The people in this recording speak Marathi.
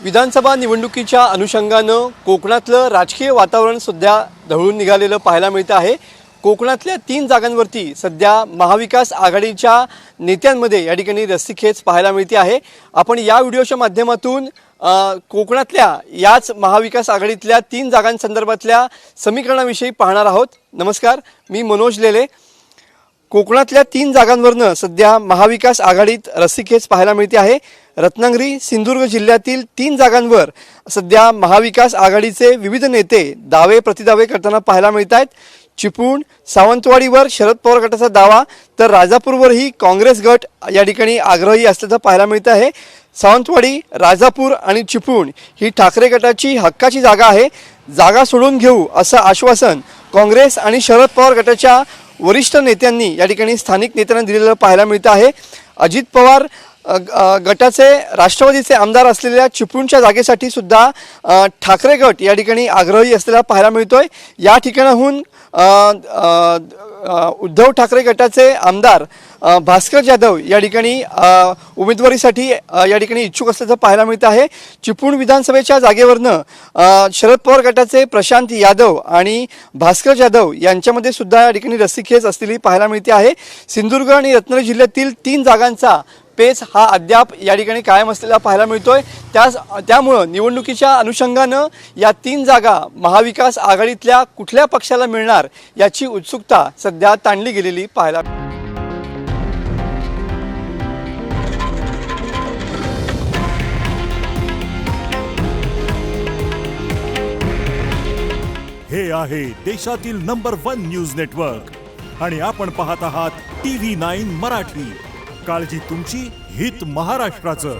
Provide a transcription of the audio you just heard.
विधानसभा निवडणुकीच्या अनुषंगानं कोकणातलं राजकीय वातावरण सध्या ढवळून निघालेलं पाहायला मिळतं आहे। कोकणातल्या 3 जागांवरती सध्या महाविकास आघाडीच्या नेत्यांमध्ये या ठिकाणी रस्सीखेच पाहायला मिळते आहे। आपण या व्हिडिओच्या माध्यमातून कोकणातल्या याच महाविकास आघाडीतल्या 3 जागांसंदर्भातल्या समीकरणाविषयी पाहणार आहोत। नमस्कार, मी मनोज लेले। कोकणातल्या 3 जागांवरनं सध्या महाविकास आघाडीत रस्सीखेच पाहायला मिळते आहे। रत्नागिरी सिंधुदुर्ग जिल्ह्यातील 3 जागांवर सध्या महाविकास आघाडीचे विविध नेते दावे प्रतिदावे करताना पाहायला मिळत आहेत। चिपळूण सावंतवाडीवर शरद पवार गटाचा दावा तर राजापूरवरही काँग्रेस गट या ठिकाणी आग्रही असल्याचं पाहायला मिळत आहे। सावंतवाडी, राजापूर आणि चिपळूण ही ठाकरे गटाची हक्काची जागा आहे। जागा सोडून घेऊ असं आश्वासन काँग्रेस आणि शरद पवार गटाच्या वरिष्ठ नेत्यांनी या ठिकाणी स्थानिक नेत्यांना दिलेलं पाहायला मिळतं आहे। अजित पवार गटाचे राष्ट्रवादीचे आमदार असलेल्या चिपळूणच्या जागेसाठी सुद्धा ठाकरे गट या ठिकाणी आग्रही असलेला पाहायला मिळतोय। या ठिकाणाहून उद्धव ठाकरे गटाचे आमदार भास्कर जाधव या ठिकाणी उमेदवारीसाठी या ठिकाणी इच्छुक असल्याचं पाहायला मिळतं आहे। चिपळूण विधानसभेच्या जागेवरनं शरद पवार गटाचे प्रशांत यादव आणि भास्कर जाधव यांच्यामध्ये सुद्धा या ठिकाणी रस्सीखेच असलेली पाहायला मिळते आहे। सिंधुदुर्ग आणि रत्नागिरी जिल्ह्यातील 3 जागांचा पेच हा अद्याप या ठिकाणी कायम असलेला पाहायला मिळतोय। त्यामुळं निवडणुकीच्या अनुषंगानं या 3 जागा महाविकास आघाडीतल्या कुठल्या पक्षाला मिळणार याची उत्सुकता सध्या ताणली गेलेली पाहायला। हे आहे देशातील नंबर 1 न्यूज नेटवर्क आणि आपण पाहत आहात TV9 मराठी। काळजी तुमची, हित महाराष्ट्राचं।